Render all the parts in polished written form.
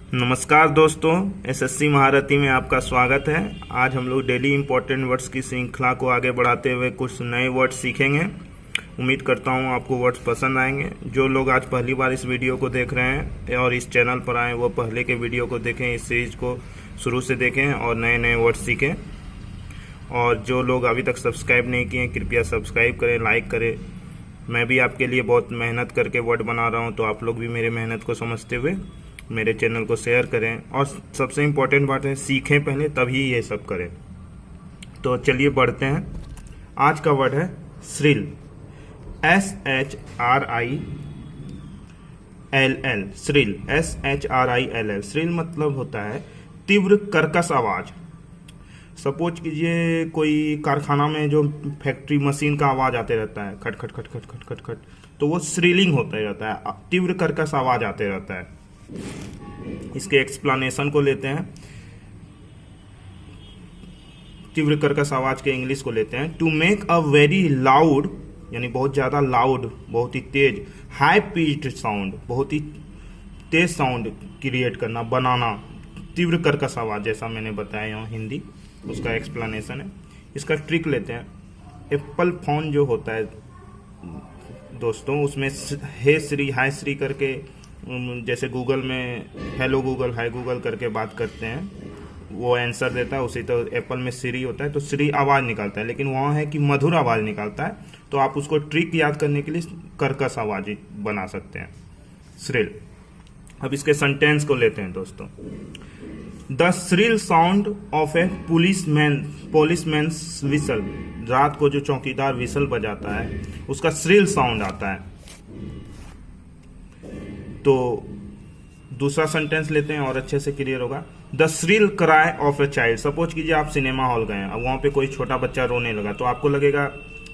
नमस्कार दोस्तों, एसएससी महारथी में आपका स्वागत है। आज हम लोग डेली इंपॉर्टेंट वर्ड्स की श्रृंखला को आगे बढ़ाते हुए कुछ नए वर्ड्स सीखेंगे। उम्मीद करता हूँ आपको वर्ड्स पसंद आएंगे। जो लोग आज पहली बार इस वीडियो को देख रहे हैं और इस चैनल पर आए वो पहले के वीडियो को देखें, इस सीरीज को शुरू से देखें और नए नए वर्ड्स सीखें। और जो लोग अभी तक सब्सक्राइब नहीं किए कृपया सब्सक्राइब करें, लाइक करें। मैं भी आपके लिए बहुत मेहनत करके वर्ड बना रहा हूँ, तो आप लोग भी मेरे मेहनत को समझते हुए मेरे चैनल को शेयर करें। और सबसे इम्पोर्टेंट बात है, सीखें पहले तभी ये सब करें। तो चलिए बढ़ते हैं। आज का वर्ड है shrill, SHRILL। Shrill, SHRILL। Shrill मतलब होता है तीव्र कर्कश आवाज। सपोज कीजिए कोई कारखाना में जो फैक्ट्री मशीन का आवाज आते रहता है, खट खट खट खट खट खट खट, तो वो श्रिलिंग होता रहता है, तीव्र कर्कश आवाज आते रहता है। इसके एक्सप्लेनेशन को लेते हैं। तीव्र कर्कश आवाज के इंग्लिश को लेते हैं। To make a very loud, यानी बहुत ज्यादा लाउड, बहुत ही तेज, हाई पिच्ड साउंड, बहुत ही तेज साउंड क्रिएट करना, बनाना, तीव्र कर्कश आवाज, जैसा मैंने बताया यहाँ हिंदी उसका एक्सप्लेनेशन है। इसका ट्रिक लेते हैं। एप्पल फोन जो होता है दोस्तों, उसमें हे श्री, हाय श्री करके, जैसे गूगल में हेलो गूगल, हाय गूगल करके बात करते हैं, वो आंसर देता है। उसी तो एप्पल में श्री होता है, तो श्री आवाज़ निकालता है, लेकिन वहाँ है कि मधुर आवाज़ निकालता है। तो आप उसको ट्रिक याद करने के लिए कर्कश आवाज बना सकते हैं, श्रिल। अब इसके सेंटेंस को लेते हैं दोस्तों। The shrill sound of a policeman's whistle. रात को जो चौकीदार विसल बजाता है उसका श्रिल साउंड आता है। तो दूसरा सेंटेंस लेते हैं और अच्छे से क्लियर होगा। The shrill cry of a child. Suppose कीजिए आप सिनेमा हॉल गए हैं, अब वहां पे कोई छोटा बच्चा रोने लगा, तो आपको लगेगा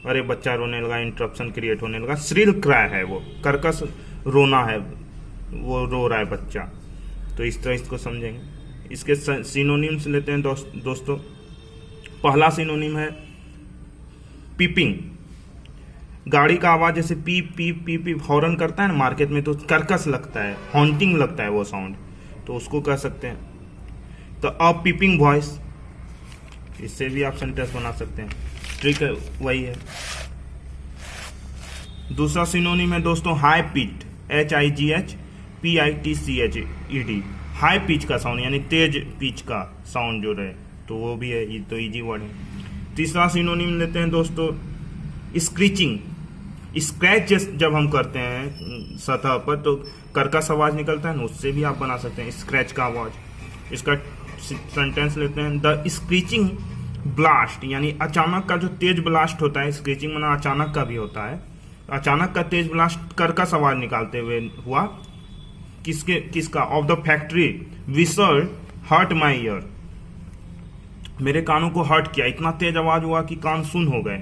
अरे बच्चा रोने लगा, इंटरप्शन क्रिएट होने लगा। श्रिल क्राई है, वो कर्कश रोना है, वो रो रहा है बच्चा। तो इस तरह इसको समझेंगे। इसके सिनोनिम्स लेते हैं दोस्तों। पहला सिनोनिम है पीपिंग। गाड़ी का आवाज जैसे पीप पीप पीप पीप हॉर्न करता है ना मार्केट में, तो कर्कश लगता है, हॉन्टिंग लगता है वो साउंड, तो उसको कह सकते हैं। तो अ पीपिंग वॉइस, इससे भी आप सेंटेंस बना सकते हैं। ट्रिक वही है। दूसरा सिनोनिम है दोस्तों high pitched, HIGHPITCHED। High pitch का साउंड, यानी तेज पिच का साउंड जो रहे, तो वो भी है, ये तो इजी वर्ड है। तीसरा सिनोनिम लेते हैं दोस्तों स्क्रीचिंग। स्क्रैच जब हम करते हैं सतह पर तो कर्कश आवाज निकलता है ना, उससे भी आप बना सकते हैं स्क्रैच का आवाज। इसका सेंटेंस लेते हैं। द स्क्रीचिंग ब्लास्ट, यानी अचानक का जो तेज ब्लास्ट होता है, स्क्रीचिंग माना अचानक का भी होता है, अचानक का तेज ब्लास्ट कर्कश आवाज निकालते हुए हुआ। किसका? Of the factory whistle hurt my ear. मेरे कानों को हर्ट किया, इतना तेज आवाज हुआ कि कान सुन हो गए।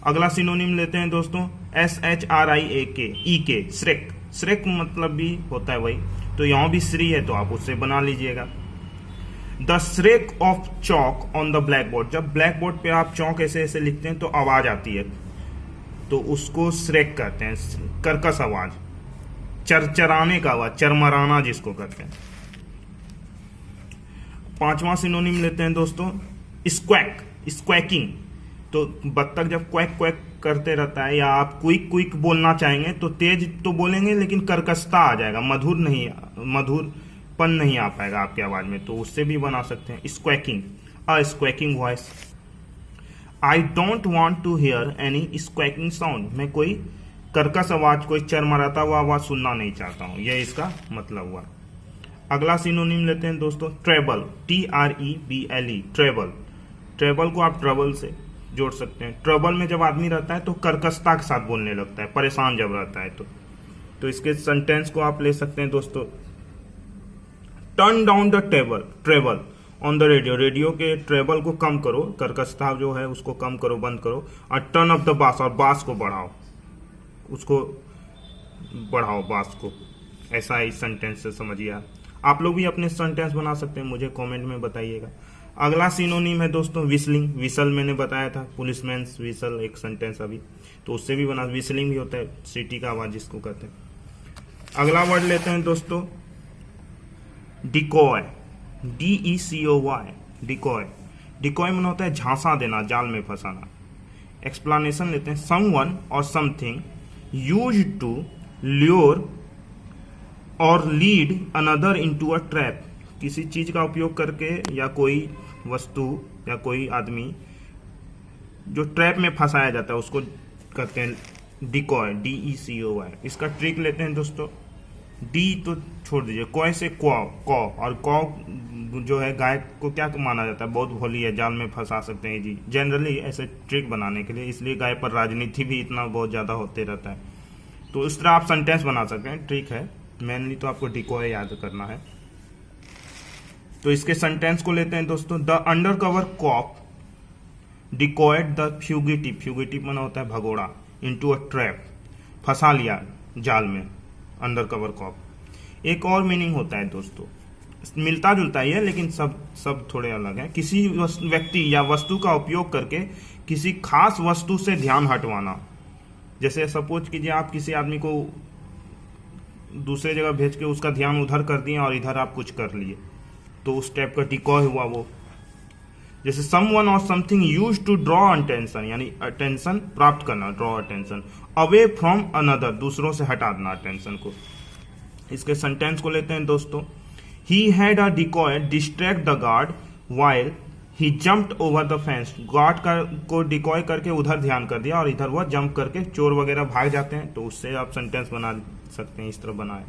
अगला सिनोनिम लेते हैं दोस्तों SHRIAK, श्रेक। श्रेक मतलब भी होता है वही, तो यहां भी श्री है तो आप उससे बना लीजिएगा। The Shrek of chalk on the black board. जब ब्लैक बोर्ड पे आप चौक ऐसे ऐसे लिखते हैं तो आवाज आती है, तो उसको श्रेक कहते हैं, कर्कश आवाज, चरचराने का आवाज, चरमराना जिसको कहते हैं। पांचवा सिनोनिम लेते हैं दोस्तों स्क्वैक, स्क्वैकिंग। तो बत्तख जब क्वैक क्वैक करते रहता है, या आप क्विक क्विक बोलना चाहेंगे तो तेज तो बोलेंगे लेकिन कर्कशता आ जाएगा, मधुरपन नहीं आ पाएगा आपकी आवाज में, तो उससे भी बना सकते हैं squawking, a squawking voice. I don't want to hear any squawking sound. मैं कोई कर्कश आवाज, कोई चरमराता हुआ आवाज सुनना नहीं चाहता हूं, यह इसका मतलब हुआ। अगला सिनोनिम लेते हैं दोस्तों ट्रेबल, TREBLE, ट्रेबल। ट्रेबल को आप ट्रबल से जोड़ सकते हैं। ट्रबल में जब आदमी रहता है तो कर्कशता के साथ बोलने लगता है, परेशान जब रहता है तो इसके सेंटेंस को आप ले सकते हैं दोस्तों। Turn down the treble on the radio. Radio के ट्रेबल को कम करो, कर्कशता जो है उसको कम करो, बंद करो। और टर्न अप द बास, और बास को बढ़ाओ, उसको बढ़ाओ बास को। ऐसा इस सेंटेंस से समझिए। आप लोग भी अपने सेंटेंस बना सकते हैं, मुझे कमेंट में बताइएगा। अगला सिनोनिम है दोस्तों विस्लिंग। विसल मैंने बताया था, पुलिसमैन्स विसल एक सेंटेंस अभी, तो उससे भी बना। विस्लिंग भी होता है, सीटी का आवाज जिसको कहते हैं। अगला वर्ड लेते हैं दोस्तों डिकॉय, DECOY, डिकॉय। डिकॉय में होता है झांसा देना, जाल में फंसाना। एक्सप्लेनेशन लेते हैं, समवन और समथिंग यूज्ड टू ल्योर और lead another into a trap, किसी चीज का उपयोग करके या कोई वस्तु या कोई आदमी जो ट्रैप में फंसाया जाता है उसको कहते हैं डिकॉय, DECOY। इसका ट्रिक लेते हैं दोस्तों। डी तो छोड़ दीजिए, कॉय से कॉ, और कॉ जो है गाय को क्या माना जाता है, बहुत भोली है, जाल में फंसा सकते हैं जी, जनरली ऐसे ट्रिक बनाने के लिए। इसलिए गाय पर राजनीति भी इतना बहुत ज़्यादा होते रहता है। तो इस तरह आप सेंटेंस बना सकते हैं, ट्रिक है। मेनली तो आपको डिकॉय याद करना है। तो इसके सेंटेंस को लेते हैं दोस्तों। The undercover cop decoyed the fugitive, fugitive माना होता है भगोड़ा, इनटू अ ट्रैप, फंसा लिया जाल में, अंडर कवर कॉप। एक और मीनिंग होता है दोस्तों, मिलता जुलता ही है लेकिन सब थोड़े अलग है। किसी व्यक्ति या वस्तु का उपयोग करके किसी खास वस्तु से ध्यान हटवाना। जैसे सपोज कीजिए आप किसी आदमी को दूसरे जगह भेज के उसका ध्यान उधर कर दिए और इधर आप कुछ कर लिए, तो उस टाइप का डिकॉय हुआ वो। जैसे समवन और something used to draw attention, यानी अटेंशन प्राप्त करना, draw attention, away from another, दूसरों से हटा देना अटेंशन को। इसके सेंटेंस को लेते हैं दोस्तों। He had a decoy distract the guard while he jumped over the fence, guard को डिकॉय करके उधर ध्यान कर दिया और इधर वह जंप करके चोर वगैरह भाग जाते हैं, तो उससे आप सेंटेंस बना सकते हैं, इस तरह बनाए।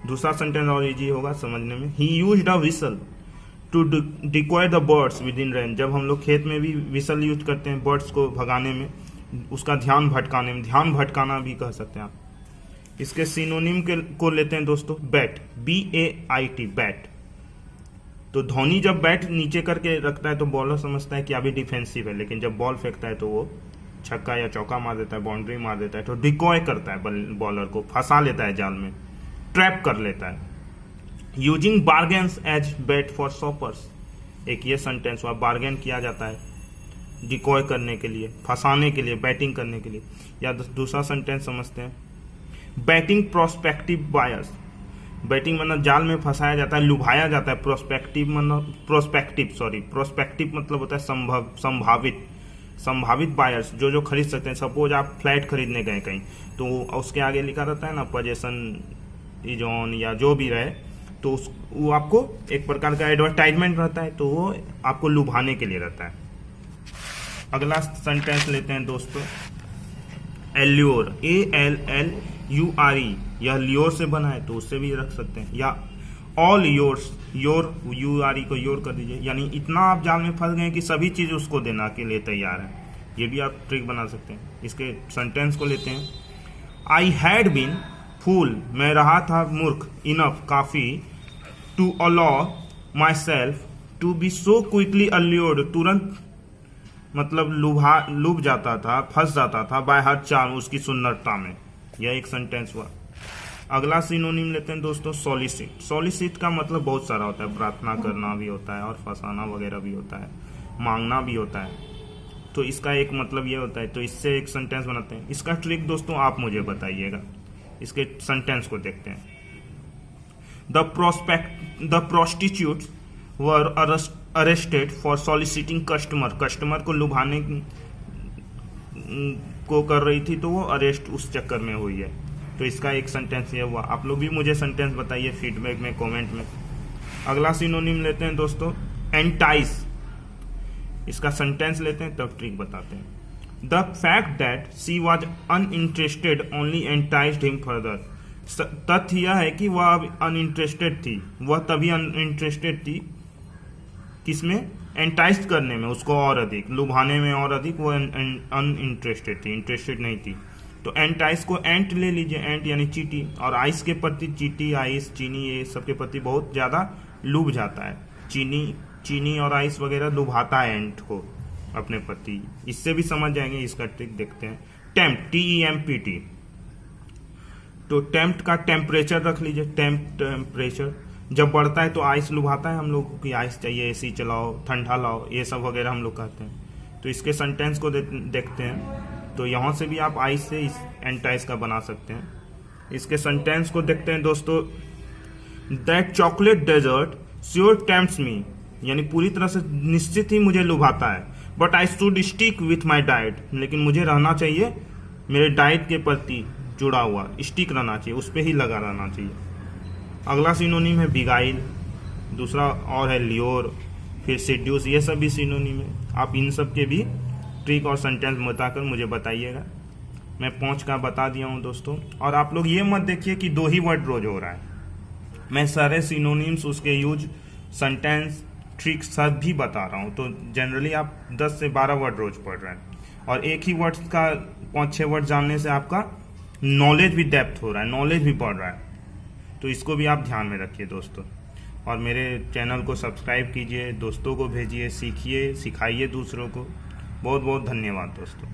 दूसरा सेंटेंस और इजी होगा समझने में। He used a whistle to decoy the birds within range, जब हम लोग खेत में भी विसल यूज करते हैं बर्ड्स को भगाने में, उसका ध्यान भटकाने में, ध्यान भटकाना भी कह सकते हैं आप। इसके सिनोनिम को लेते हैं दोस्तों। Bat, BAIT, bat. तो धोनी जब बैट नीचे करके रखता है तो बॉलर समझता है कि अभी डिफेंसिव है, लेकिन जब बॉल फेंकता है तो वो छक्का या चौका मार देता है, बाउंड्री मार देता है। तो डिकॉय करता है, बॉलर को फंसा लेता है जाल में, ट्रैप कर लेता है। Using bargains as bait for shoppers, एक ये सेंटेंस हुआ, बार्गेन किया जाता है डिकॉय करने के लिए, फंसाने के लिए, बैटिंग करने के लिए। या दूसरा सेंटेंस समझते हैं, बैटिंग प्रोस्पेक्टिव बायर्स, बैटिंग मतलब जाल में फंसाया जाता है, लुभाया जाता है। प्रोस्पेक्टिव मतलब प्रोस्पेक्टिव मतलब होता है संभावित बायर्स, जो खरीद सकते हैं। सपोज आप फ्लैट खरीदने गए कहीं, तो उसके आगे लिखा रहता है ना पोजीशन इज ऑन या जो भी रहे, तो वो आपको एक प्रकार का एडवर्टाइजमेंट रहता है, तो वो आपको लुभाने के लिए रहता है। अगला सेंटेंस लेते हैं दोस्तों। एल्योर, ALLURE, यह लियोर से बना है तो उससे भी रख सकते हैं। या ऑल योर्स, योर URE को योर कर दीजिए, यानी इतना आप जाल में फंस गए कि सभी चीज उसको देना के लिए तैयार है। ये भी आप ट्रिक बना सकते हैं। इसके सेंटेंस को लेते हैं। आई हैड बीन फूल, मैं रहा था मूर्ख, इनफ, काफी, to allow myself to be so quickly allured, तुरंत मतलब लुभ जाता था, फंस जाता था, बाय हर चार्म, उसकी सुंदरता में। यह एक सेंटेंस हुआ। अगला सिनोनिम लेते हैं दोस्तों, सॉलिसिट। सॉलिसिट का मतलब बहुत सारा होता है, प्रार्थना करना भी होता है और फंसाना वगैरह भी होता है, मांगना भी होता है। तो इसका एक मतलब ये होता है, तो इससे एक सेंटेंस बनाते हैं। इसका ट्रिक दोस्तों आप मुझे बताइएगा। इसके सेंटेंस को देखते हैं। The prostitutes were arrested for soliciting customer, customer को लुभाने को कर रही थी तो वो अरेस्ट उस चक्कर में हुई है। तो इसका एक सेंटेंस ये हुआ। आप लोग भी मुझे सेंटेंस बताइए फीडबैक में, कमेंट में। अगला सिनोनिम लेते हैं दोस्तों, एंटाइस। इसका सेंटेंस लेते हैं तब ट्रिक बताते हैं। The fact that she was uninterested only enticed him further, तथ्य यह है कि वह अब अनइंटरेस्टेड थी, वह तभी अनइंटरेस्टेड थी किसमें, एंटाइज करने में, उसको और अधिक लुभाने में और अधिक वो अनइंटरेस्टेड थी, इंटरेस्टेड नहीं थी। तो एंटाइज को एंट ले लीजिए, एंट यानी चींटी, और आइस के प्रति चींटी, आइस, चीनी, ये सब के प्रति बहुत ज्यादा लुभ जाता है। चीनी और आइस वगैरह लुभाता है एंट को अपने प्रति। इससे भी समझ जाएंगे। इसका ट्रिक देखते हैं। टेम्प्ट, TEMPT, तो टेम्प्ट का टेम्परेचर रख लीजिए। टेम्परेचर जब बढ़ता है तो आइस लुभाता है हम लोग की, आइस चाहिए, AC चलाओ, ठंडा लाओ, ये सब वगैरह हम लोग कहते हैं। तो इसके सेंटेंस को देखते हैं। तो यहाँ से भी आप आइस से इस एंटाइस का बना सकते हैं। इसके सेंटेंस को देखते हैं दोस्तों। दैट चॉकलेट डेजर्ट श्योर टेम्प्ट्स मी, यानी पूरी तरह से निश्चित ही मुझे लुभाता है। But I should stick with my diet, लेकिन मुझे रहना चाहिए मेरे डाइट के प्रति जुड़ा हुआ, स्टिक रहना चाहिए, उस पर ही लगा रहना चाहिए। अगला सिनोनिम है बिगाइल, दूसरा और है लियोर, फिर सेड्यूस, ये सब भी सिनोनिम है। आप इन सब के भी ट्रिक और सेंटेंस बताकर मुझे बताइएगा। मैं 5 का बता दिया हूँ दोस्तों। और आप लोग ये मत देखिए कि 2 ही वर्ड रोज हो रहा है, मैं सारे सिनोनिम्स, उसके यूज, सेंटेंस, ट्रिक सब भी बता रहा हूँ। तो जनरली आप 10 से 12 वर्ड रोज पढ़ रहे हैं, और एक ही वर्ड का 5-6 वर्ड जानने से आपका नॉलेज भी डेप्थ हो रहा है, नॉलेज भी बढ़ रहा है। तो इसको भी आप ध्यान में रखिए दोस्तों। और मेरे चैनल को सब्सक्राइब कीजिए, दोस्तों को भेजिए, सीखिए, सिखाइए दूसरों को। बहुत बहुत धन्यवाद दोस्तों।